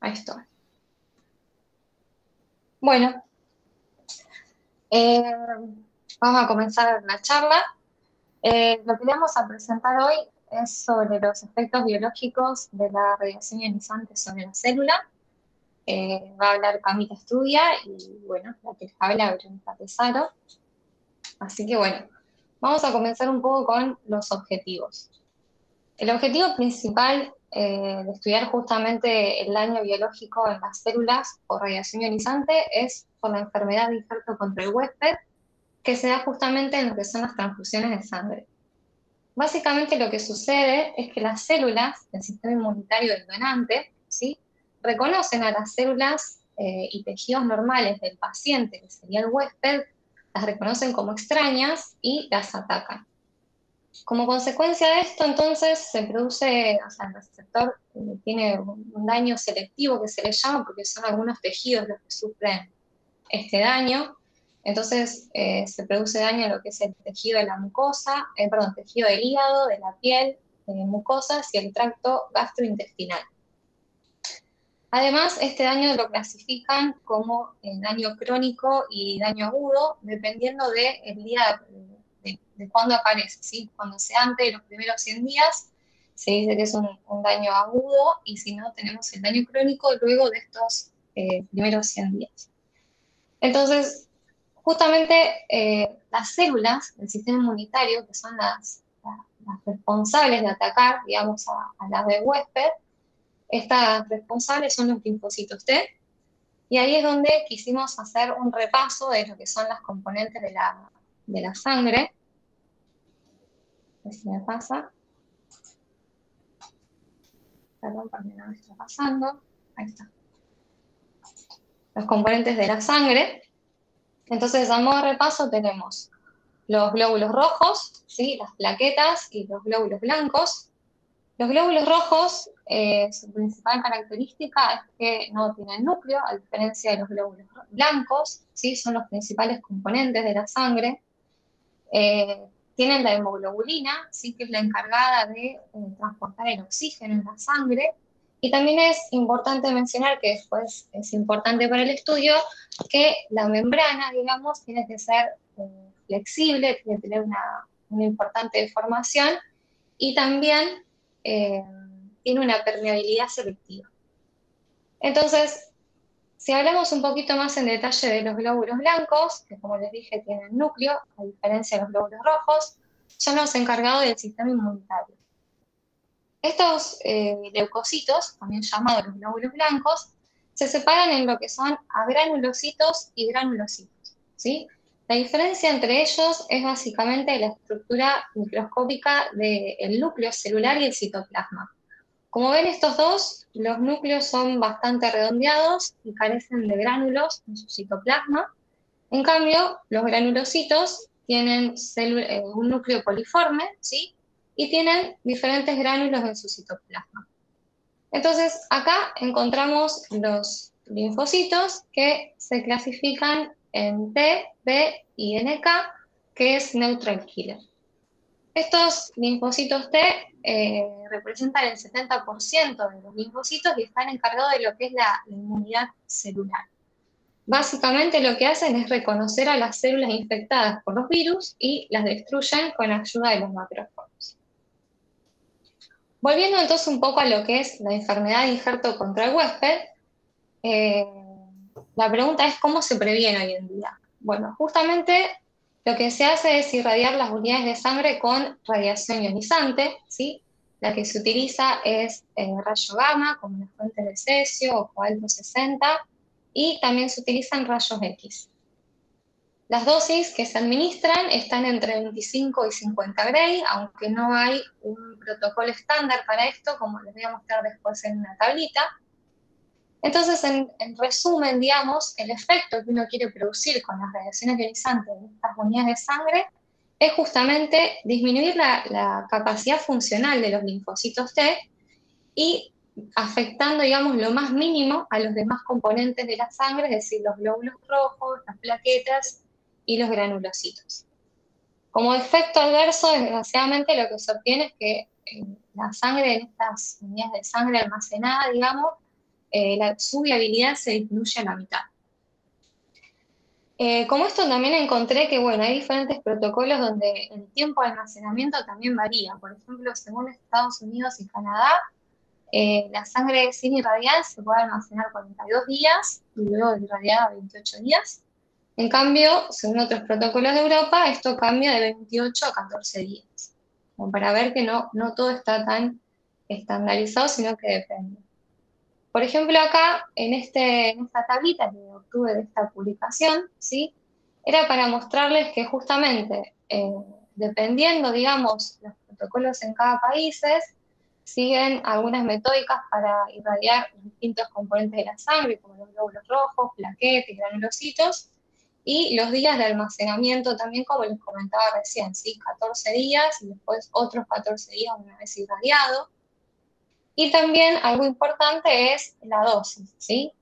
Ahí estoy. Bueno, vamos a comenzar la charla. Lo que vamos a presentar hoy es sobre los efectos biológicos de la radiación ionizante sobre la célula. Va a hablar Camila Estudia y, bueno, la que les habla Verónica Pesaro. Así que, bueno, vamos a comenzar un poco con los objetivos. El objetivo principal de estudiar justamente el daño biológico en las células por radiación ionizante es por la enfermedad de injerto contra el huésped, que se da justamente en lo que son las transfusiones de sangre. Básicamente lo que sucede es que las células del sistema inmunitario del donante, ¿sí?, reconocen a las células y tejidos normales del paciente, que sería el huésped, las reconocen como extrañas y las atacan. Como consecuencia de esto, entonces, se produce, o sea, el receptor tiene un daño selectivo que se le llama, porque son algunos tejidos los que sufren este daño. Entonces, se produce daño en lo que es el tejido de la mucosa, tejido del hígado, de la piel, mucosas y el tracto gastrointestinal. Además, este daño lo clasifican como daño crónico y daño agudo, dependiendo del día de cuándo aparece, ¿sí? Cuando sea antes de los primeros 100 días, se dice que es un daño agudo, y si no, tenemos el daño crónico luego de estos primeros 100 días. Entonces, justamente las células del sistema inmunitario, que son las responsables de atacar, digamos, a las del huésped, estas responsables son los linfocitos T, y ahí es donde quisimos hacer un repaso de lo que son las componentes de la sangre. A ver si me pasa. Perdón, porque no me está pasando. Ahí está. Los componentes de la sangre. Entonces, a modo de repaso tenemos los glóbulos rojos, ¿sí?, las plaquetas y los glóbulos blancos. Los glóbulos rojos, su principal característica es que no tienen núcleo, a diferencia de los glóbulos blancos, ¿sí?, son los principales componentes de la sangre. Tienen la hemoglobulina, ¿sí?, que es la encargada de transportar el oxígeno en la sangre. Y también es importante mencionar, que después es importante para el estudio, que la membrana, digamos, tiene que ser flexible, tiene que tener una importante deformación, y también tiene una permeabilidad selectiva. Entonces, si hablamos un poquito más en detalle de los glóbulos blancos, que como les dije tienen núcleo, a diferencia de los glóbulos rojos, son los encargados del sistema inmunitario. Estos leucocitos, también llamados los glóbulos blancos, se separan en lo que son agranulocitos y granulocitos, ¿sí? La diferencia entre ellos es básicamente la estructura microscópica del núcleo celular y el citoplasma. Como ven, estos dos, los núcleos son bastante redondeados y carecen de gránulos en su citoplasma. En cambio, los granulocitos tienen un núcleo poliforme, ¿sí?, y tienen diferentes gránulos en su citoplasma. Entonces, acá encontramos los linfocitos, que se clasifican en T, B y NK, que es neutral killer. Estos linfocitos T representan el 70% de los linfocitos y están encargados de lo que es la inmunidad celular. Básicamente lo que hacen es reconocer a las células infectadas por los virus y las destruyen con ayuda de los macrófagos. Volviendo entonces un poco a lo que es la enfermedad de injerto contra el huésped, la pregunta es ¿cómo se previene hoy en día? Bueno, justamente lo que se hace es irradiar las unidades de sangre con radiación ionizante, ¿sí? La que se utiliza es rayo gamma, como las fuentes de cesio o cobalto 60, y también se utilizan rayos X. Las dosis que se administran están entre 25 y 50 Gray, aunque no hay un protocolo estándar para esto, como les voy a mostrar después en una tablita. Entonces, en resumen, digamos, el efecto que uno quiere producir con las radiaciones ionizantes en estas unidades de sangre es justamente disminuir la capacidad funcional de los linfocitos T y afectando, digamos, lo más mínimo a los demás componentes de la sangre, es decir, los glóbulos rojos, las plaquetas y los granulocitos. Como efecto adverso, desgraciadamente, lo que se obtiene es que la sangre en estas unidades de sangre almacenada, digamos, su viabilidad se disminuye a la mitad. Como esto también encontré que, bueno, hay diferentes protocolos donde el tiempo de almacenamiento también varía. Por ejemplo, según Estados Unidos y Canadá, la sangre sin irradiar se puede almacenar 42 días y luego de irradiada 28 días. En cambio, según otros protocolos de Europa, esto cambia de 28 a 14 días. Como para ver que no todo está tan estandarizado, sino que depende. Por ejemplo, acá, en esta tablita que obtuve de esta publicación, ¿sí? Era para mostrarles que justamente, dependiendo, digamos, los protocolos en cada país, siguen algunas metódicas para irradiar los distintos componentes de la sangre, como los glóbulos rojos, plaquetas, granulocitos, y los días de almacenamiento también, como les comentaba recién, ¿sí? 14 días y después otros 14 días una vez irradiado. Y también algo importante es la dosis, ¿sí?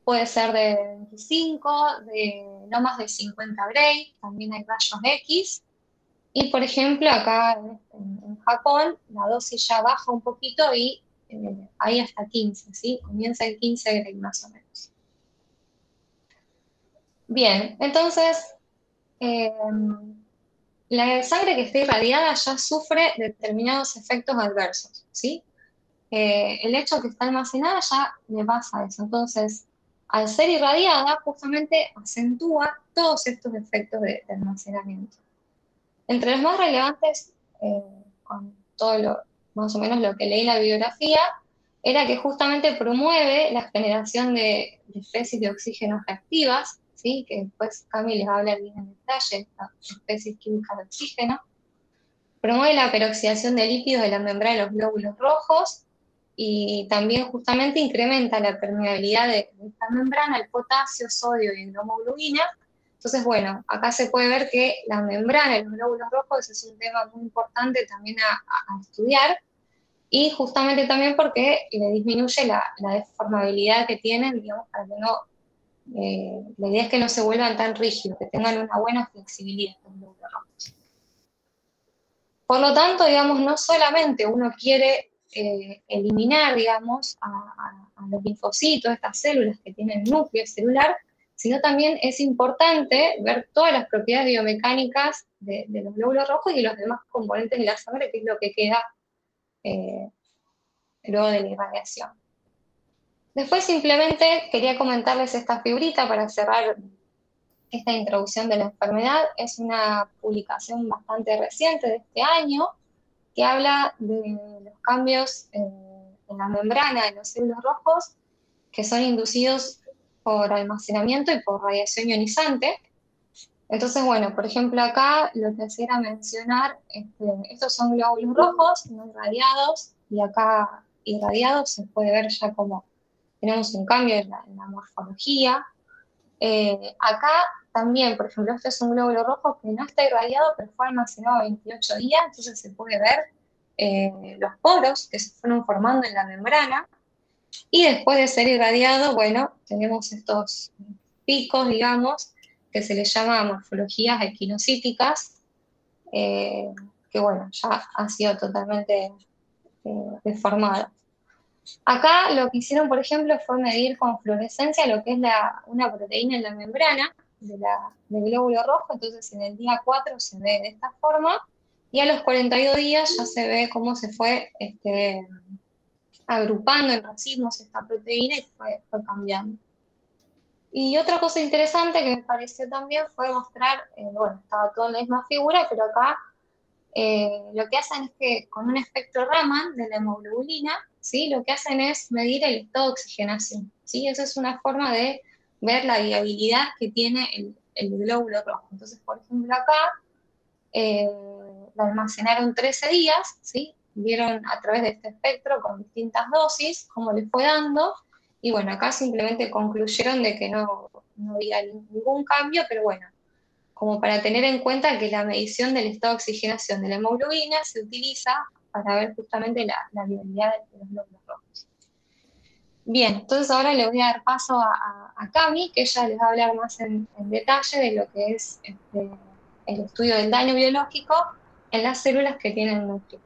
Puede ser de 25, de no más de 50 Gray, también hay rayos X. Y por ejemplo, acá en Japón, la dosis ya baja un poquito y hay hasta 15, ¿sí? Comienza en 15 Gray más o menos. Bien, entonces, eh, la sangre que está irradiada ya sufre determinados efectos adversos, ¿sí? El hecho que está almacenada ya le pasa eso. Entonces, al ser irradiada, justamente acentúa todos estos efectos de almacenamiento. Entre los más relevantes, con todo más o menos lo que leí en la bibliografía, era que justamente promueve la generación de especies de oxígeno reactivas, ¿sí? Que después Cami les habla bien en detalle, estas especies químicas de oxígeno. Promueve la peroxidación de lípidos de la membrana de los glóbulos rojos y también justamente incrementa la permeabilidad de esta membrana al potasio, sodio y hemoglobina. Entonces, bueno, acá se puede ver que la membrana de los glóbulos rojos es un tema muy importante también a estudiar, y justamente también porque le disminuye la deformabilidad que tienen, digamos, para que no, la idea es que no se vuelvan tan rígidos, que tengan una buena flexibilidad los glóbulos rojos. Por lo tanto, digamos, no solamente uno quiere eliminar, digamos, a los linfocitos, estas células que tienen núcleo celular, sino también es importante ver todas las propiedades biomecánicas de los glóbulos rojos y los demás componentes de la sangre, que es lo que queda eh, luego de la irradiación. Después simplemente quería comentarles esta fibrita para cerrar esta introducción de la enfermedad. Es una publicación bastante reciente de este año, que habla de los cambios en la membrana de los células rojos que son inducidos por almacenamiento y por radiación ionizante. Entonces, bueno, por ejemplo, acá lo que hacía era mencionar, estos son glóbulos rojos no irradiados, y acá irradiados se puede ver ya como tenemos un cambio en la morfología. Acá también, por ejemplo, este es un glóbulo rojo que no está irradiado, pero fue almacenado 28 días, entonces se puede ver los poros que se fueron formando en la membrana, y después de ser irradiado, bueno, tenemos estos picos, digamos, que se les llama morfologías equinocíticas, eh, que bueno, ya ha sido totalmente deformada. Acá lo que hicieron, por ejemplo, fue medir con fluorescencia lo que es una proteína en la membrana del glóbulo rojo. Entonces en el día 4 se ve de esta forma, y a los 42 días ya se ve cómo se fue agrupando en racimos esta proteína y fue cambiando. Y otra cosa interesante que me pareció también fue mostrar, bueno, estaba todo en la misma figura, pero acá lo que hacen es que con un espectro Raman de la hemoglobina, ¿sí? Lo que hacen es medir el estado de oxigenación, ¿sí? Esa es una forma de ver la viabilidad que tiene el glóbulo rojo. Entonces, por ejemplo, acá eh, la almacenaron 13 días, ¿sí? Vieron a través de este espectro con distintas dosis cómo le fue dando, y bueno, acá simplemente concluyeron de que no había ningún cambio, pero bueno, como para tener en cuenta que la medición del estado de oxigenación de la hemoglobina se utiliza para ver justamente la viabilidad de los glóbulos rojos. Bien, entonces ahora le voy a dar paso a Cami, que ella les va a hablar más en detalle de lo que es el estudio del daño biológico en las células que tienen núcleo.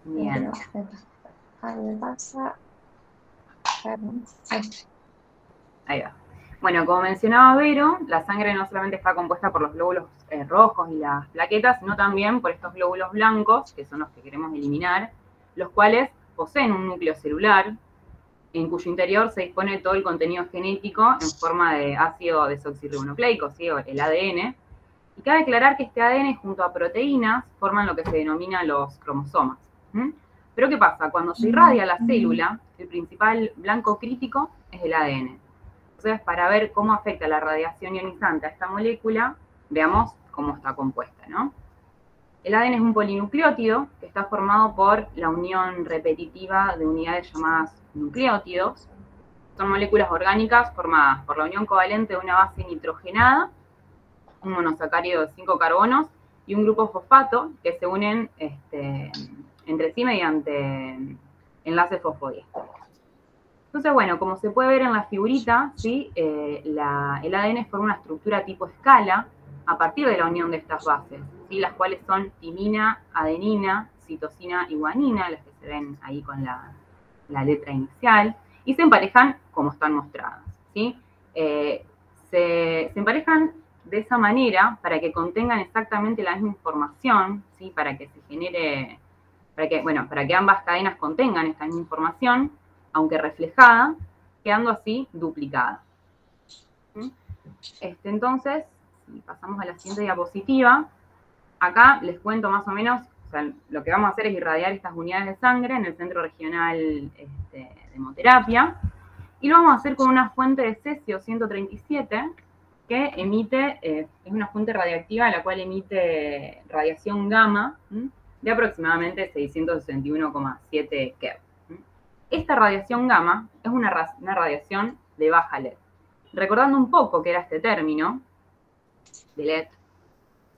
Bien. Ahí me pasa. Ahí está. Ahí va. Bueno, como mencionaba Vero, la sangre no solamente está compuesta por los glóbulos rojos y las plaquetas, sino también por estos glóbulos blancos, que son los que queremos eliminar, los cuales poseen un núcleo celular, en cuyo interior se dispone todo el contenido genético en forma de ácido desoxirribonucleico, ¿sí? O el ADN. Y cabe aclarar que este ADN junto a proteínas forman lo que se denomina los cromosomas. Pero ¿qué pasa? Cuando se irradia la célula, el principal blanco crítico es el ADN. Entonces, para ver cómo afecta la radiación ionizante a esta molécula, veamos cómo está compuesta, ¿no? El ADN es un polinucleótido que está formado por la unión repetitiva de unidades llamadas nucleótidos. Son moléculas orgánicas formadas por la unión covalente de una base nitrogenada, un monosacárido de 5 carbonos y un grupo fosfato que se unen entre sí mediante enlaces fosfodiesteros. Entonces, bueno, como se puede ver en la figurita, ¿sí? El ADN forma una estructura tipo escala a partir de la unión de estas bases, ¿sí? Las cuales son timina, adenina, citosina y guanina, las que se ven ahí con la letra inicial, y se emparejan como están mostradas, ¿sí? Se emparejan de esa manera para que contengan exactamente la misma información, ¿sí? Para que se genere, para que ambas cadenas contengan esta misma información, aunque reflejada, quedando así duplicada. Entonces, si pasamos a la siguiente diapositiva, acá les cuento más o menos, o sea, lo que vamos a hacer es irradiar estas unidades de sangre en el Centro Regional de Hemoterapia, y lo vamos a hacer con una fuente de cesio 137, que emite, es una fuente radiactiva la cual emite radiación gamma de aproximadamente 661,7 keV. Esta radiación gamma es una radiación de baja LED. Recordando un poco qué era este término de LED,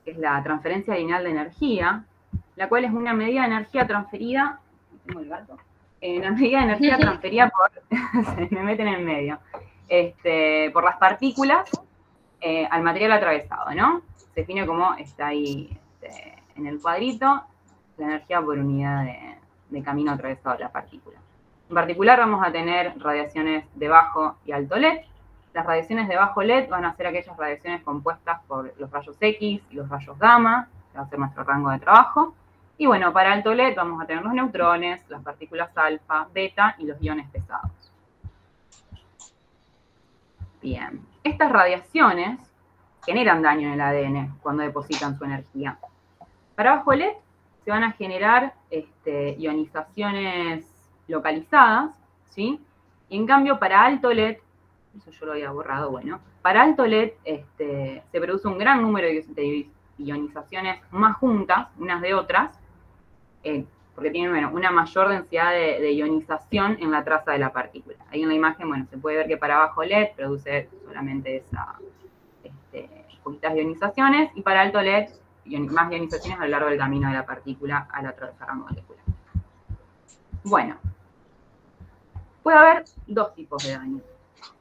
que es la transferencia lineal de energía, la cual es una medida de energía transferida, ¿tengo el gato? Una medida de energía transferida por, se me meten en el medio, por las partículas al material atravesado, ¿no? Se define como está ahí en el cuadrito, la energía por unidad de camino atravesado de la partícula. En particular vamos a tener radiaciones de bajo y alto LED. Las radiaciones de bajo LED van a ser aquellas radiaciones compuestas por los rayos X y los rayos gamma, que va a ser nuestro rango de trabajo. Y bueno, para alto LED vamos a tener los neutrones, las partículas alfa, beta y los iones pesados. Bien, estas radiaciones generan daño en el ADN cuando depositan su energía. Para bajo LED se van a generar ionizaciones localizadas, ¿sí? Y en cambio para alto LED, eso yo lo había borrado, bueno, para alto LED se produce un gran número de ionizaciones más juntas, unas de otras, porque tienen, bueno, una mayor densidad de ionización en la traza de la partícula. Ahí en la imagen, bueno, se puede ver que para bajo LED produce solamente esa, poquitas ionizaciones, y para alto LED, más ionizaciones a lo largo del camino de la partícula al atravesar la molécula. Bueno, puede haber dos tipos de daño.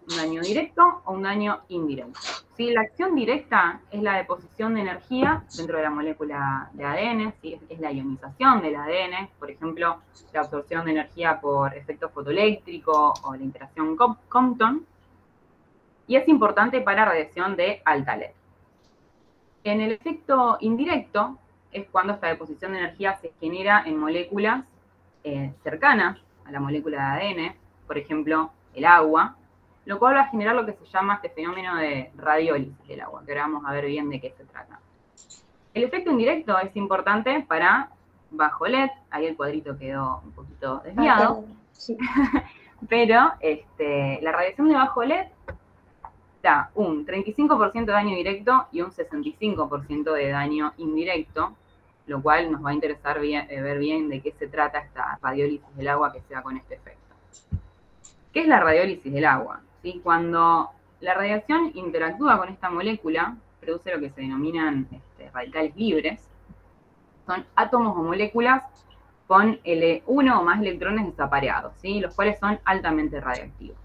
Un daño directo o un daño indirecto. ¿Sí? La acción directa es la deposición de energía dentro de la molécula de ADN, ¿sí? Es la ionización del ADN, por ejemplo, la absorción de energía por efecto fotoeléctrico o la interacción Compton, y es importante para radiación de alta LED. En el efecto indirecto es cuando esta deposición de energía se genera en moléculas cercanas a la molécula de ADN, por ejemplo, el agua, lo cual va a generar lo que se llama este fenómeno de radiólisis del agua, que ahora vamos a ver bien de qué se trata. El efecto indirecto es importante para bajo LED, ahí el cuadrito quedó un poquito desviado, sí. Pero la radiación de bajo LED da un 35% de daño directo y un 65% de daño indirecto, lo cual nos va a interesar ver bien de qué se trata esta radiólisis del agua que se da con este efecto. ¿Qué es la radiólisis del agua? ¿Sí? Cuando la radiación interactúa con esta molécula, produce lo que se denominan radicales libres. Son átomos o moléculas con uno o más electrones desapareados, ¿sí? Los cuales son altamente radiactivos.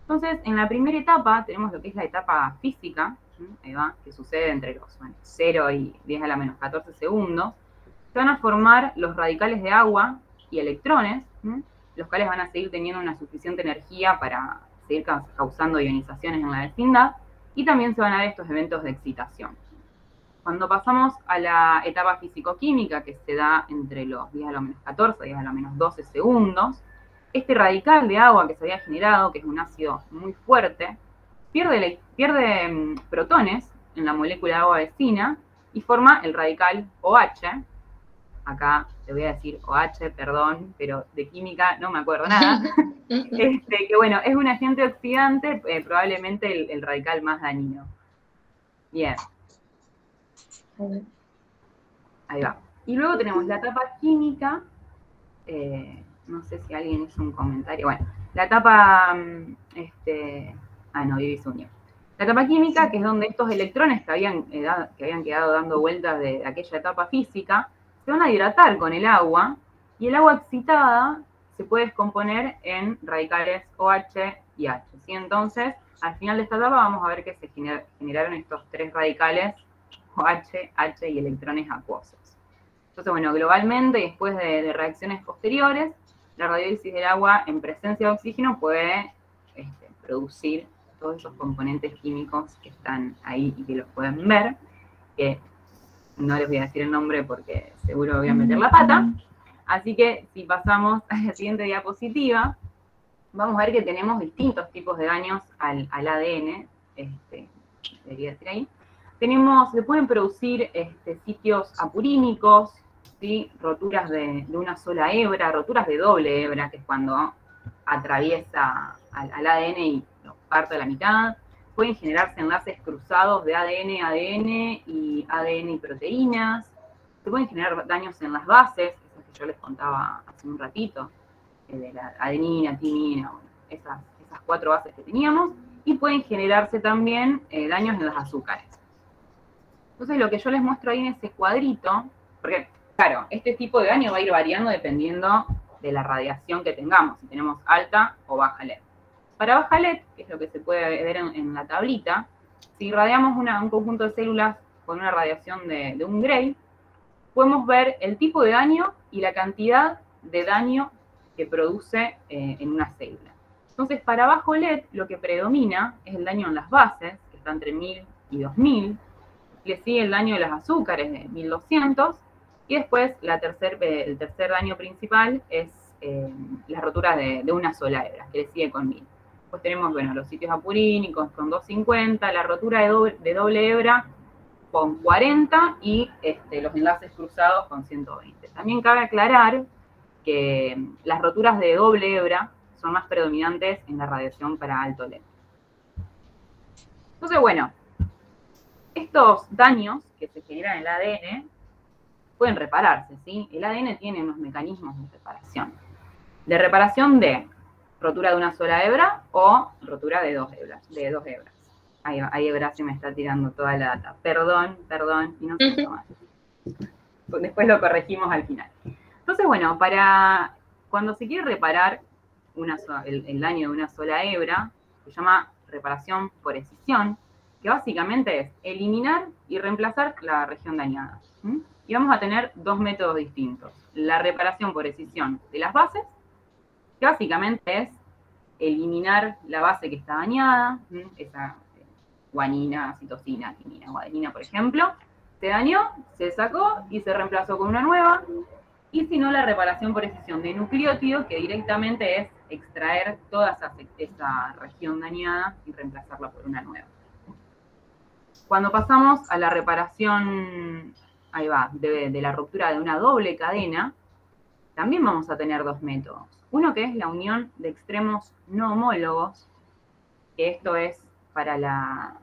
Entonces, en la primera etapa tenemos lo que es la etapa física, que sucede entre los 0 y 10 a la menos 14 segundos. Se van a formar los radicales de agua y electrones, los cuales van a seguir teniendo una suficiente energía para seguir causando ionizaciones en la vecindad, y también se van a dar estos eventos de excitación. Cuando pasamos a la etapa físico-química, que se da entre los 10 a la menos 14 y 10 a la menos 12 segundos, este radical de agua que se había generado, que es un ácido muy fuerte, pierde protones en la molécula de agua vecina y forma el radical OH. Acá te voy a decir OH, perdón, pero de química no me acuerdo nada. Que bueno, es un agente oxidante, probablemente el radical más dañino. Bien. Ahí va. Y luego tenemos la etapa química. No sé si alguien hizo un comentario. Bueno, la etapa... Vivi se unió. La etapa química, que es donde estos electrones que habían quedado dando vueltas de aquella etapa física, se van a hidratar con el agua, y el agua excitada se puede descomponer en radicales OH y H. ¿Sí? Entonces, al final de esta etapa vamos a ver que se generaron estos tres radicales OH, H y electrones acuosos. Entonces, bueno, globalmente, y después de reacciones posteriores, la radiólisis del agua en presencia de oxígeno puede producir todos esos componentes químicos que están ahí y que los pueden ver, que no les voy a decir el nombre porque seguro voy a meter la pata. Así que si pasamos a la siguiente diapositiva, vamos a ver que tenemos distintos tipos de daños al ADN, debería decir ahí. Se pueden producir sitios apurínicos, ¿sí? Roturas de una sola hebra, roturas de doble hebra, que es cuando atraviesa al ADN y lo parte a la mitad. Pueden generarse enlaces cruzados de ADN, ADN y ADN y proteínas. Se pueden generar daños en las bases, esas que yo les contaba hace un ratito, de la adenina, timina, bueno, esas 4 bases que teníamos. Y pueden generarse también daños en las azúcares. Entonces, lo que yo les muestro ahí en ese cuadrito, porque, claro, este tipo de daño va a ir variando dependiendo de la radiación que tengamos, si tenemos alta o baja LED. Para baja LED, que es lo que se puede ver en la tablita, si irradiamos un conjunto de células con una radiación de 1 Gray, podemos ver el tipo de daño y la cantidad de daño que produce en una célula. Entonces, para bajo LED, lo que predomina es el daño en las bases, que está entre 1000 y 2000, le sigue el daño de los azúcares de 1200, y después el tercer daño principal es las roturas de una sola hebra, que le sigue con 1000. Después tenemos, bueno, los sitios apurínicos con 250, la rotura de doble hebra con 40 y los enlaces cruzados con 120. También cabe aclarar que las roturas de doble hebra son más predominantes en la radiación para alto LED. Entonces, bueno, estos daños que se generan en el ADN pueden repararse, ¿sí? El ADN tiene unos mecanismos de reparación. De reparación de rotura de una sola hebra o rotura de dos hebras. Ahí hebra se me está tirando toda la data. Perdón, y no sé más. Después lo corregimos al final. Entonces, bueno, cuando se quiere reparar el daño de una sola hebra, se llama reparación por escisión, que básicamente es eliminar y reemplazar la región dañada. Y vamos a tener dos métodos distintos. La reparación por escisión de las bases, que básicamente es eliminar la base que está dañada, esa guanina, citosina, timina, guadenina, por ejemplo, se dañó, se sacó y se reemplazó con una nueva. Y si no, la reparación por escisión de nucleótido, que directamente es extraer toda esa región dañada y reemplazarla por una nueva. Cuando pasamos a la reparación, de la ruptura de una doble cadena, también vamos a tener dos métodos. Uno que es la unión de extremos no homólogos, que esto es para la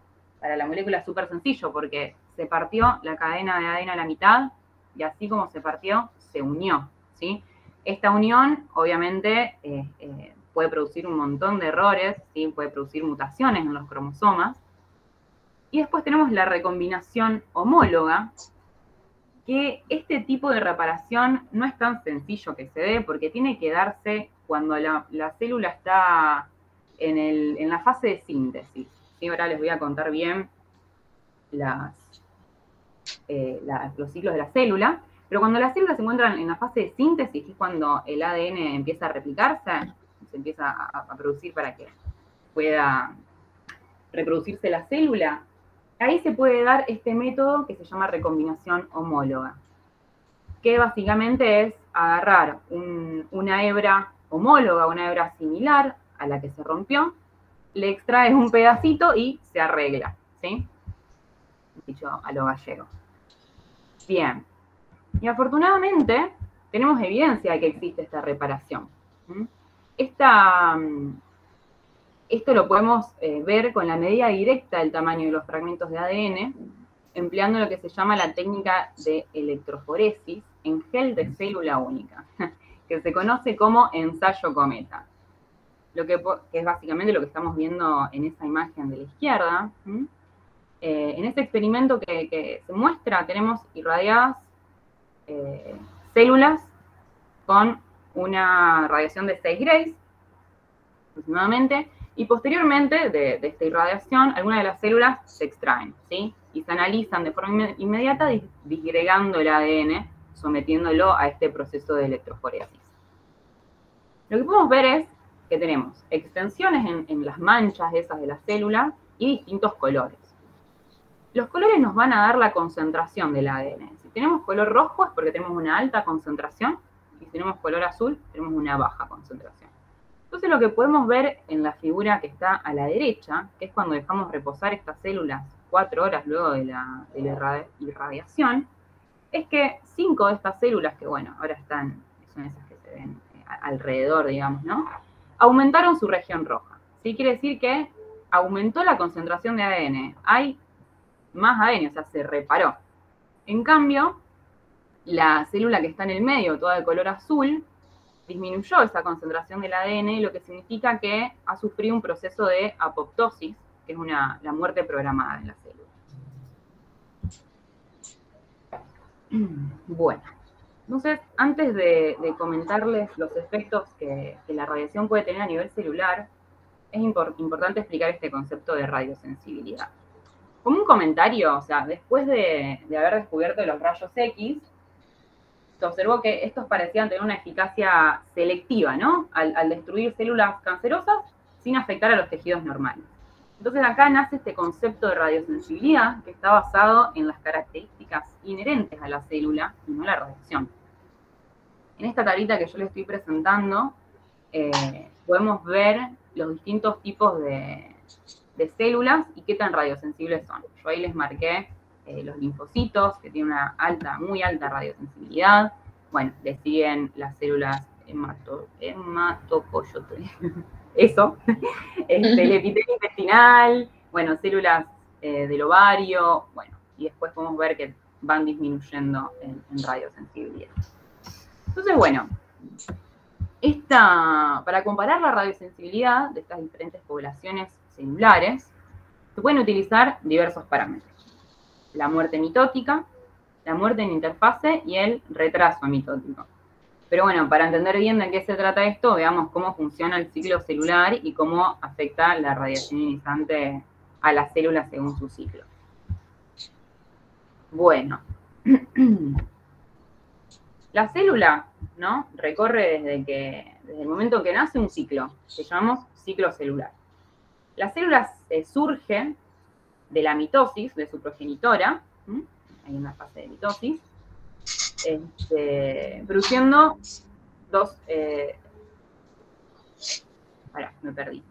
molécula súper sencillo, porque se partió la cadena de ADN a la mitad, y así como se partió, se unió, ¿sí? Esta unión, obviamente, puede producir un montón de errores, ¿sí? Puede producir mutaciones en los cromosomas. Y después tenemos la recombinación homóloga, que este tipo de reparación no es tan sencillo que se dé, porque tiene que darse cuando la célula está en la fase de síntesis. ¿Sí? Ahora les voy a contar bien los ciclos de la célula. Pero cuando las células se encuentran en la fase de síntesis, que es cuando el ADN empieza a replicarse, se empieza a producir para que pueda reproducirse la célula, ahí se puede dar este método que se llama recombinación homóloga, que básicamente es agarrar una hebra homóloga, una hebra similar a la que se rompió, le extraes un pedacito y se arregla, ¿sí? Dicho a lo gallego. Bien. Y afortunadamente tenemos evidencia de que existe esta reparación. Esto lo podemos ver con la medida directa del tamaño de los fragmentos de ADN, empleando lo que se llama la técnica de electroforesis en gel de célula única, que se conoce como ensayo cometa. Que es básicamente lo que estamos viendo en esa imagen de la izquierda. En este experimento que se muestra, tenemos irradiadas células con una radiación de 6 grays, aproximadamente, y posteriormente de esta irradiación, algunas de las células se extraen, ¿sí? Y se analizan de forma inmediata disgregando el ADN, sometiéndolo a este proceso de electroforesis. Lo que podemos ver es que tenemos extensiones en las manchas esas de las células y distintos colores. Los colores nos van a dar la concentración del ADN. Si tenemos color rojo es porque tenemos una alta concentración, y si tenemos color azul tenemos una baja concentración. Entonces lo que podemos ver en la figura que está a la derecha, que es cuando dejamos reposar estas células 4 horas luego de la irradiación, es que 5 de estas células, que bueno, ahora son esas que se ven alrededor, digamos, ¿no? Aumentaron su región roja. ¿Sí? Quiere decir que aumentó la concentración de ADN. Hay más ADN, o sea, se reparó. En cambio, la célula que está en el medio, toda de color azul, disminuyó esa concentración del ADN, lo que significa que ha sufrido un proceso de apoptosis, que es la muerte programada en la célula. Bueno, entonces, antes de comentarles los efectos que la radiación puede tener a nivel celular, es importante explicar este concepto de radiosensibilidad. Como un comentario, o sea, después de haber descubierto los rayos X, se observó que estos parecían tener una eficacia selectiva, ¿no? Al destruir células cancerosas sin afectar a los tejidos normales. Entonces acá nace este concepto de radiosensibilidad que está basado en las características inherentes a la célula y no la radiación. En esta tablita que yo les estoy presentando, podemos ver los distintos tipos de células y qué tan radiosensibles son. Yo ahí les marqué los linfocitos, que tienen una muy alta radiosensibilidad. Bueno, le siguen las células hematopoietic, eso, el epitelio intestinal, bueno, células del ovario, bueno, y después podemos ver que van disminuyendo en radiosensibilidad. Entonces, bueno, para comparar la radiosensibilidad de estas diferentes poblaciones celulares, se pueden utilizar diversos parámetros. La muerte mitótica, la muerte en interfase y el retraso mitótico. Pero bueno, para entender bien de qué se trata esto, veamos cómo funciona el ciclo celular y cómo afecta la radiación ionizante a las células según su ciclo. Bueno, la célula, ¿no?, recorre desde el momento en que nace un ciclo, que llamamos ciclo celular. La célula surge de la mitosis, de su progenitora, hay una fase de mitosis, produciendo dos... me perdí.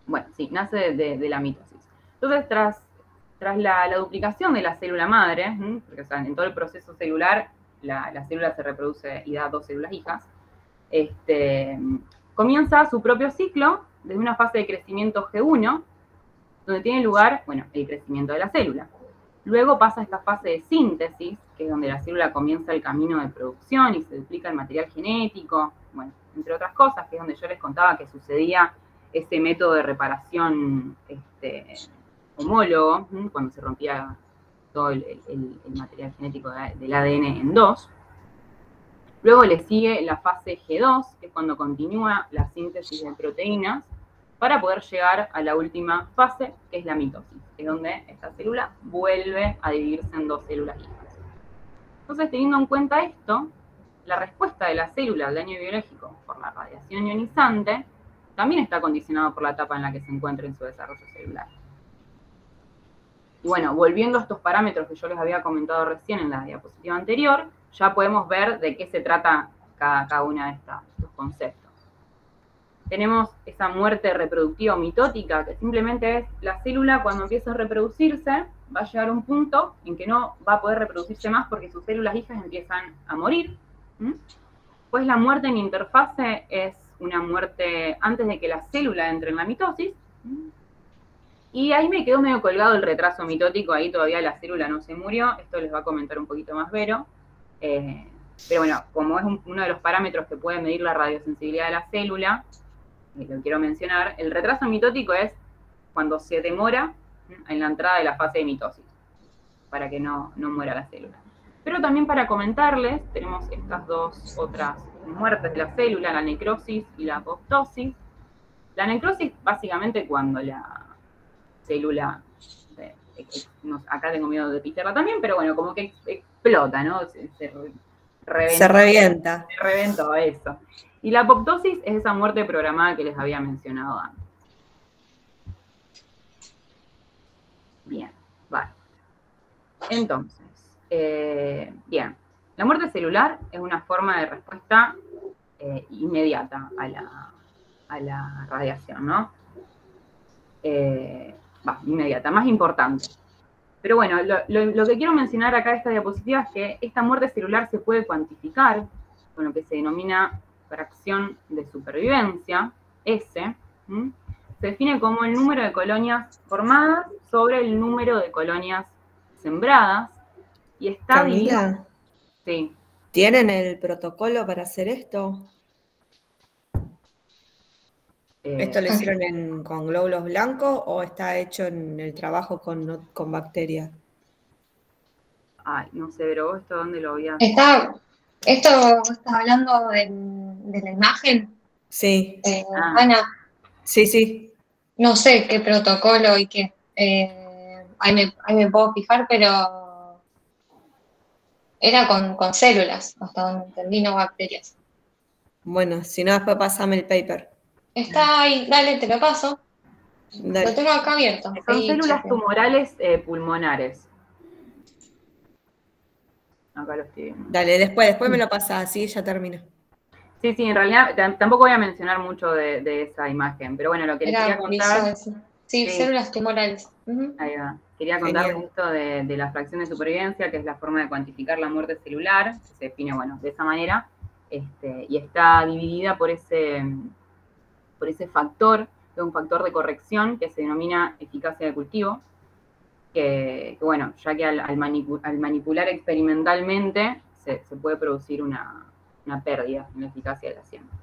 Bueno, sí, nace de la mitosis. Entonces, tras la duplicación de la célula madre, porque o sea, en todo el proceso celular, la célula se reproduce y da 2 células hijas, comienza su propio ciclo desde una fase de crecimiento G1, donde tiene lugar, bueno, el crecimiento de la célula. Luego pasa a esta fase de síntesis, que es donde la célula comienza el camino de producción y se duplica el material genético, bueno, entre otras cosas, que es donde yo les contaba que sucedía ese método de reparación homólogo, cuando se rompía todo el material genético del ADN en 2. Luego le sigue la fase G2, que es cuando continúa la síntesis de proteínas, para poder llegar a la última fase, que es la mitosis, que es donde esta célula vuelve a dividirse en 2 células hijas. Entonces, teniendo en cuenta esto, la respuesta de la célula al daño biológico por la radiación ionizante también está condicionado por la etapa en la que se encuentra en su desarrollo celular. Y bueno, volviendo a estos parámetros que yo les había comentado recién en la diapositiva anterior, ya podemos ver de qué se trata cada una de estos conceptos. Tenemos esa muerte reproductiva o mitótica, que simplemente es la célula cuando empieza a reproducirse, va a llegar a un punto en que no va a poder reproducirse más porque sus células hijas empiezan a morir. Pues la muerte en interfase es una muerte antes de que la célula entre en la mitosis. Y ahí me quedó medio colgado el retraso mitótico, ahí todavía la célula no se murió, esto les va a comentar un poquito más Vero. Pero bueno, como es uno de los parámetros que puede medir la radiosensibilidad de la célula, lo quiero mencionar, el retraso mitótico es cuando se demora en la entrada de la fase de mitosis, para que no muera la célula. Pero también para comentarles, tenemos estas dos otras muertes de la célula, la necrosis y la apoptosis. La necrosis, básicamente, cuando la célula, acá tengo miedo de pitarla también, pero bueno, como que explota, ¿no? Se revienta. Se reventó, eso. Y la apoptosis es esa muerte programada que les había mencionado antes. Bien, vale. Entonces, bien, la muerte celular es una forma de respuesta inmediata a la radiación, ¿no? Inmediata, más importante. Pero bueno, lo que quiero mencionar acá de esta diapositiva es que esta muerte celular se puede cuantificar con lo que se denomina fracción de supervivencia, S, se define como el número de colonias formadas sobre el número de colonias sembradas, y está Camila, sí. ¿Tienen el protocolo para hacer esto? ¿Esto lo hicieron con glóbulos blancos o está hecho en el trabajo con bacterias? Ay, no sé, pero vos esto dónde lo habías... ¿Esto estás hablando de la imagen? Sí. Ana. Sí. No sé qué protocolo y qué. Ahí me puedo fijar, pero era con células, hasta donde entendí, no bacterias. Bueno, si no, después pásame el paper. Está ahí, dale, te lo paso. Dale. Lo tengo acá abierto. Son células tumorales pulmonares. Acá lo estoy viendo. Dale, después me lo pasás, así ya termino. Sí, en realidad tampoco voy a mencionar mucho de esa imagen, pero bueno, lo que les quería contar... Sí, células tumorales. Ahí va. Quería contarles esto de la fracción de supervivencia, que es la forma de cuantificar la muerte celular, que se define, bueno, de esa manera, y está dividida por ese factor, que es un factor de corrección que se denomina eficacia de cultivo, que bueno, ya que al manipular experimentalmente se puede producir una pérdida en la eficacia de la siembra.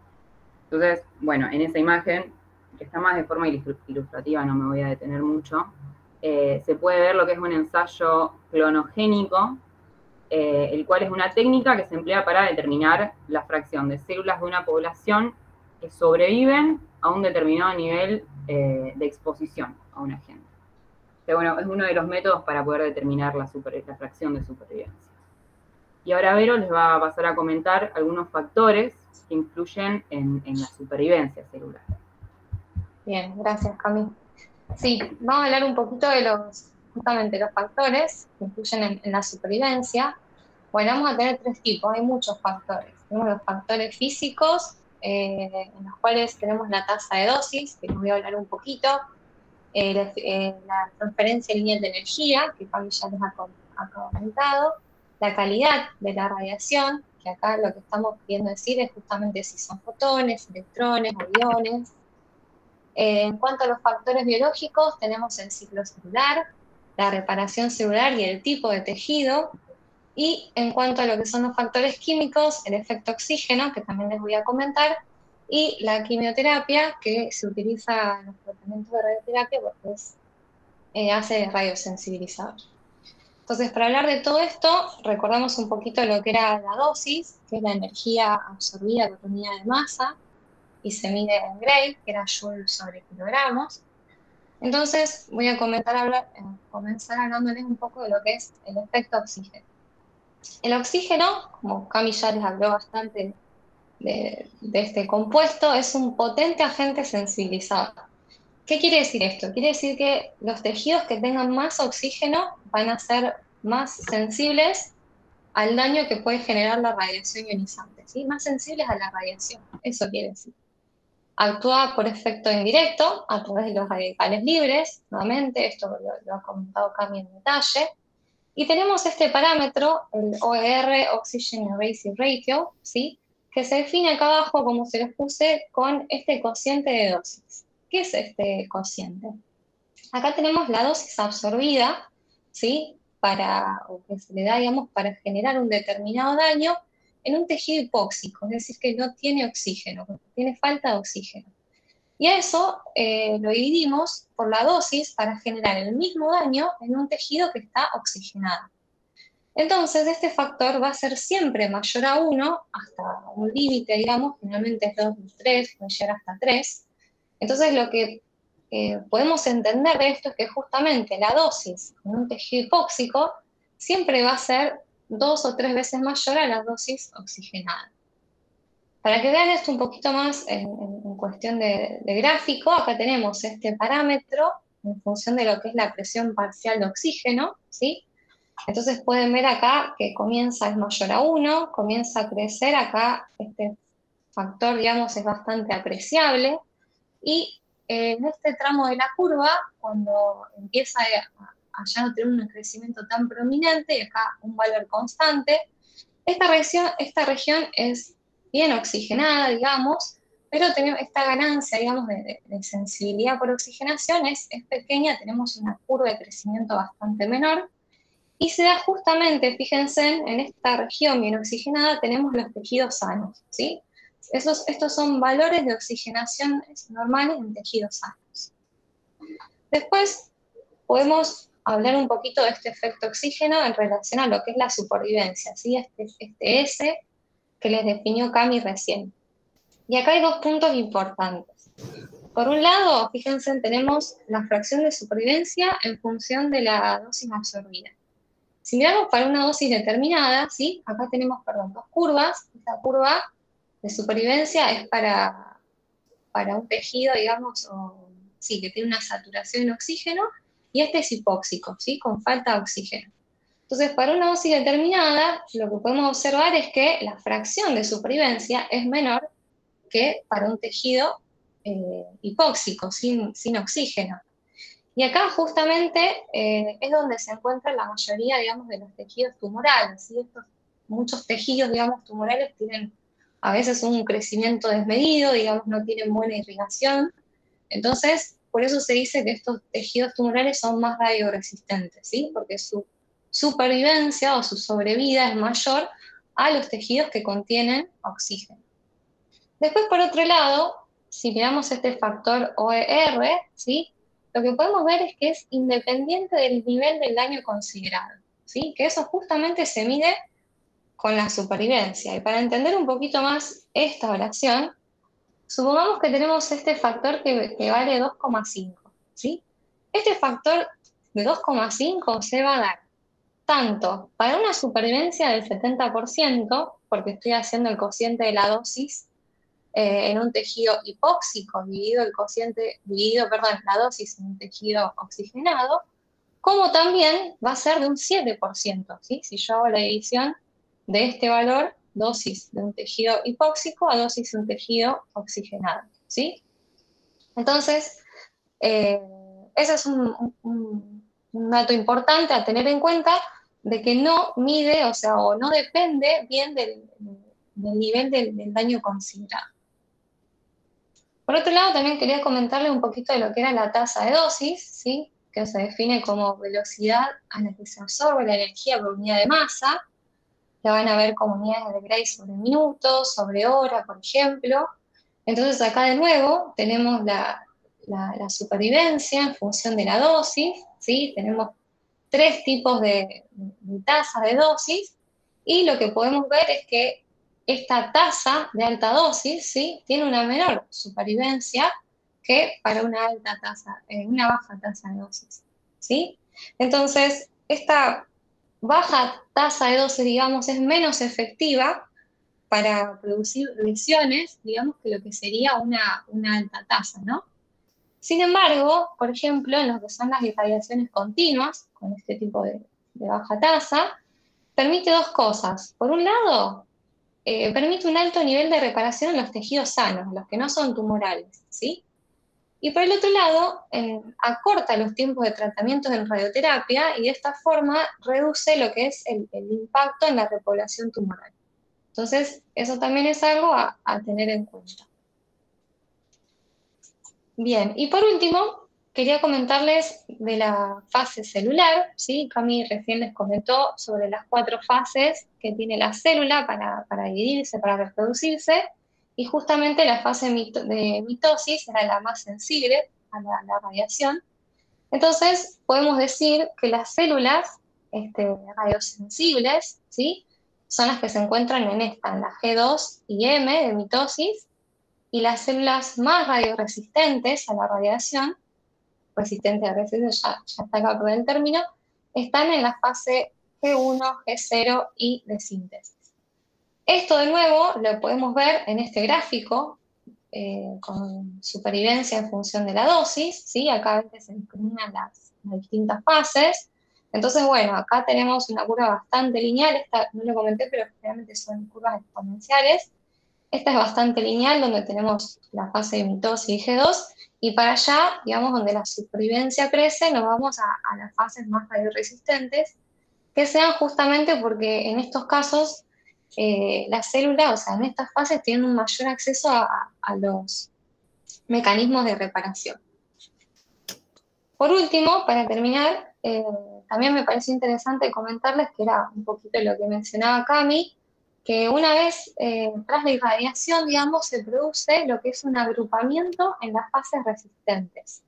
Entonces, bueno, en esa imagen, que está más de forma ilustrativa, no me voy a detener mucho, se puede ver lo que es un ensayo clonogénico, el cual es una técnica que se emplea para determinar la fracción de células de una población que sobreviven a un determinado nivel de exposición a un agente. Pero bueno, es uno de los métodos para poder determinar la fracción de supervivencia. Y ahora Vero les va a pasar a comentar algunos factores que influyen en la supervivencia celular. Bien, gracias, Cami. Sí, vamos a hablar un poquito de justamente los factores que influyen en la supervivencia. Bueno, vamos a tener tres tipos, hay muchos factores. Tenemos los factores físicos, en los cuales tenemos la tasa de dosis, que les voy a hablar un poquito, la transferencia lineal de energía, que Cami ya les ha comentado, la calidad de la radiación, que acá lo que estamos queriendo decir es justamente si son fotones, electrones o iones. En cuanto a los factores biológicos, tenemos el ciclo celular, la reparación celular y el tipo de tejido. Y en cuanto a lo que son los factores químicos, el efecto oxígeno, que también les voy a comentar, y la quimioterapia, que se utiliza en los tratamientos de radioterapia porque hace radiosensibilizador. Entonces, para hablar de todo esto, recordamos un poquito lo que era la dosis, que es la energía absorbida por unidad de masa, y se mide en Gray, que era Joule sobre kilogramos. Entonces, voy a comenzar hablándoles un poco de lo que es el efecto oxígeno. El oxígeno, como Cami ya les habló bastante de este compuesto, es un potente agente sensibilizador. ¿Qué quiere decir esto? Quiere decir que los tejidos que tengan más oxígeno van a ser más sensibles al daño que puede generar la radiación ionizante, ¿sí? Más sensibles a la radiación, eso quiere decir. Actúa por efecto indirecto a través de los radicales libres, nuevamente, esto lo ha comentado Cami en detalle. Y tenemos este parámetro, el OER, Oxygen Erasing Ratio, ¿sí? Que se define acá abajo, como se los puse, con este cociente de dosis. ¿Qué es este cociente? Acá tenemos la dosis absorbida, ¿sí? O que se le da, digamos, para generar un determinado daño en un tejido hipóxico, es decir, que no tiene oxígeno, tiene falta de oxígeno. Y a eso lo dividimos por la dosis para generar el mismo daño en un tejido que está oxigenado. Entonces, este factor va a ser siempre mayor a 1, hasta un límite, digamos, generalmente es 2, 3, puede llegar hasta 3. Entonces, lo que podemos entender de esto es que justamente la dosis en un tejido hipóxico siempre va a ser 2 o 3 veces mayor a la dosis oxigenada. Para que vean esto un poquito más en cuestión de gráfico, acá tenemos este parámetro en función de lo que es la presión parcial de oxígeno, ¿sí? Entonces pueden ver acá que comienza, es mayor a 1, comienza a crecer acá, este factor, digamos, es bastante apreciable, y en este tramo de la curva, cuando empieza a ya no tener un crecimiento tan prominente, y acá un valor constante, esta región es bien oxigenada, digamos, pero tenemos esta ganancia, digamos, de sensibilidad por oxigenación es pequeña, tenemos una curva de crecimiento bastante menor, y se da justamente, fíjense, en esta región bien oxigenada tenemos los tejidos sanos, ¿sí? Estos son valores de oxigenación normales en tejidos sanos. Después podemos hablar un poquito de este efecto oxígeno en relación a lo que es la supervivencia, ¿sí? Este S que les definió Cami recién. Y acá hay dos puntos importantes. Por un lado, fíjense, tenemos la fracción de supervivencia en función de la dosis absorbida. Si miramos para una dosis determinada, ¿sí? Acá tenemos, perdón, dos curvas. Esta curva de supervivencia es para un tejido, digamos, sí, que tiene una saturación en oxígeno, y este es hipóxico, ¿sí? Con falta de oxígeno. Entonces, para una dosis determinada, lo que podemos observar es que la fracción de supervivencia es menor que para un tejido hipóxico, sin oxígeno. Y acá justamente es donde se encuentra la mayoría, digamos, de los tejidos tumorales, ¿sí? Muchos tejidos, digamos, tumorales tienen a veces un crecimiento desmedido, digamos, no tienen buena irrigación. Entonces, por eso se dice que estos tejidos tumorales son más radioresistentes, ¿sí? Porque su supervivencia o su sobrevida es mayor a los tejidos que contienen oxígeno. Después, por otro lado, si miramos este factor OER, ¿sí? Lo que podemos ver es que es independiente del nivel del daño considerado, ¿sí? Que eso justamente se mide con la supervivencia. Y para entender un poquito más esta oración, supongamos que tenemos este factor que vale 2,5, ¿sí? Este factor de 2,5 se va a dar tanto para una supervivencia del 70%, porque estoy haciendo el cociente de la dosis en un tejido hipóxico, la dosis en un tejido oxigenado, como también va a ser de un 7%, ¿sí? Si yo hago la división de este valor, dosis de un tejido hipóxico a dosis de un tejido oxigenado, ¿sí? Entonces, ese es un dato importante a tener en cuenta, de que no mide, o no depende bien del nivel del daño considerado. Por otro lado, también quería comentarles un poquito de lo que era la tasa de dosis, ¿sí? Que se define como velocidad a la que se absorbe la energía por unidad de masa. La van a ver como unidades de Gray sobre minuto, sobre hora, por ejemplo. Entonces acá de nuevo tenemos la supervivencia en función de la dosis, ¿sí? Tenemos tres tipos de tasas de dosis, y lo que podemos ver es que esta tasa de alta dosis, ¿sí? Tiene una menor supervivencia que para una baja tasa de dosis, ¿sí? Entonces, esta baja tasa de dosis, digamos, es menos efectiva para producir lesiones, digamos, que lo que sería una alta tasa, ¿no? Sin embargo, por ejemplo, en lo que son las irradiaciones continuas, con este tipo de baja tasa, permite dos cosas. Por un lado, permite un alto nivel de reparación en los tejidos sanos, los que no son tumorales, ¿sí? Y por el otro lado, acorta los tiempos de tratamiento en radioterapia y de esta forma reduce lo que es el impacto en la repoblación tumoral. Entonces, eso también es algo a tener en cuenta. Bien, y por último, quería comentarles de la fase celular, ¿sí? Cami recién les comentó sobre las 4 fases que tiene la célula para dividirse, para reproducirse, y justamente la fase de mitosis era la más sensible a la radiación. Entonces, podemos decir que las células radiosensibles, ¿sí? Son las que se encuentran en la G2 y M de mitosis, y las células más radioresistentes a la radiación, resistentes a radiación, ya está acá por el término, están en la fase G1, G0 y de síntesis. Esto de nuevo lo podemos ver en este gráfico con supervivencia en función de la dosis, ¿sí? Acá a veces se discriminan las distintas fases. Entonces, bueno, acá tenemos una curva bastante lineal, esta no lo comenté, pero generalmente son curvas exponenciales. Esta es bastante lineal, donde tenemos la fase de mitosis y G2, y para allá, digamos, donde la supervivencia crece, nos vamos a las fases más radioresistentes, que sean justamente porque en estos casos las células, o sea, en estas fases tienen un mayor acceso a los mecanismos de reparación. Por último, para terminar, también me parece interesante comentarles que era un poquito lo que mencionaba Cami, que una vez tras la irradiación, digamos, se produce lo que es un agrupamiento en las fases resistentes.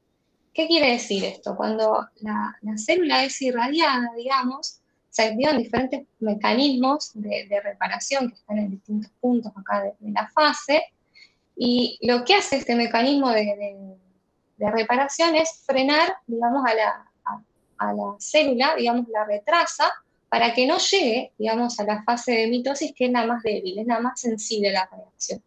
¿Qué quiere decir esto? Cuando la célula es irradiada, digamos, se activan diferentes mecanismos de reparación que están en distintos puntos acá de la fase, y lo que hace este mecanismo de reparación es frenar, digamos, a la célula, digamos, la retrasa para que no llegue, digamos, a la fase de mitosis, que es la más débil, es la más sensible a la reacción.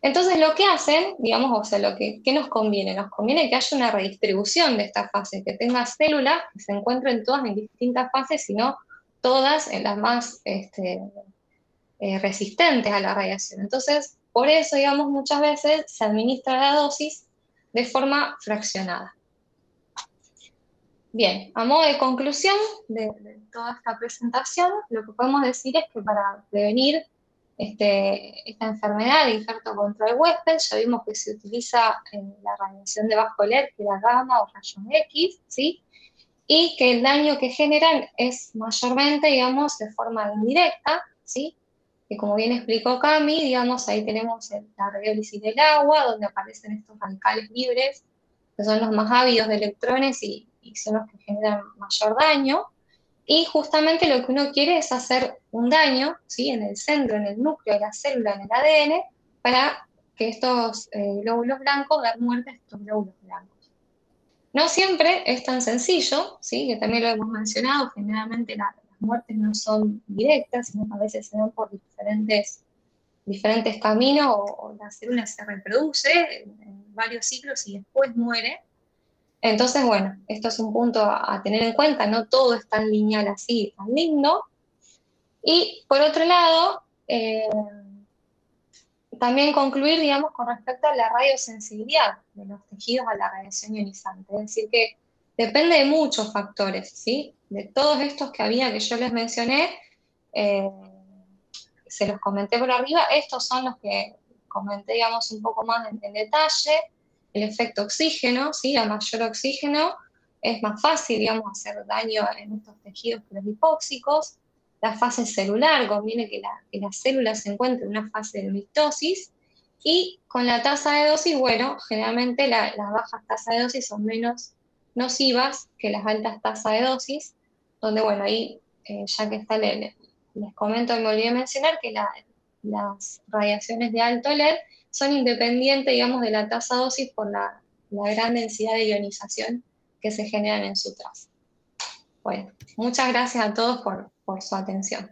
Entonces, lo que hacen, digamos, o sea, ¿qué nos conviene? Nos conviene que haya una redistribución de esta fase, que tenga células que se encuentren todas en distintas fases, sino todas en las más resistentes a la radiación. Entonces, por eso, digamos, muchas veces se administra la dosis de forma fraccionada. Bien, a modo de conclusión de toda esta presentación, lo que podemos decir es que para prevenir esta enfermedad de infarto contra el huésped, ya vimos que se utiliza la radiación de bajo LED, que es la gamma o rayos X, ¿sí? Y que el daño que generan es mayormente, digamos, de forma indirecta, ¿sí? Que como bien explicó Cami, digamos, ahí tenemos la radiólisis del agua, donde aparecen estos radicales libres, que son los más ávidos de electrones y son los que generan mayor daño. Y justamente lo que uno quiere es hacer un daño, ¿sí? En el centro, en el núcleo de la célula, en el ADN, para que estos glóbulos blancos, dar muerte a estos glóbulos blancos. No siempre es tan sencillo, ¿sí? Que también lo hemos mencionado, generalmente las muertes no son directas, sino que a veces se dan por diferentes caminos, o la célula se reproduce en varios ciclos y después muere. Entonces, bueno, esto es un punto a tener en cuenta, no todo es tan lineal así, tan lindo. Y por otro lado, también concluir, digamos, con respecto a la radiosensibilidad de los tejidos a la radiación ionizante. Es decir, que depende de muchos factores, ¿sí? De todos estos que yo les mencioné, se los comenté por arriba, estos son los que comenté, digamos, un poco más en detalle. El efecto oxígeno, ¿sí? A mayor oxígeno es más fácil, digamos, hacer daño en estos tejidos que los hipóxicos. La fase celular, conviene que la célula se encuentre en una fase de mitosis, y con la tasa de dosis, bueno, generalmente las bajas tasas de dosis son menos nocivas que las altas tasas de dosis, donde, bueno, ahí, ya que está, les comento, me olvidé mencionar que las radiaciones de alto LED son independientes, digamos, de la tasa dosis por la gran densidad de ionización que se generan en su traza. Bueno, muchas gracias a todos por su atención.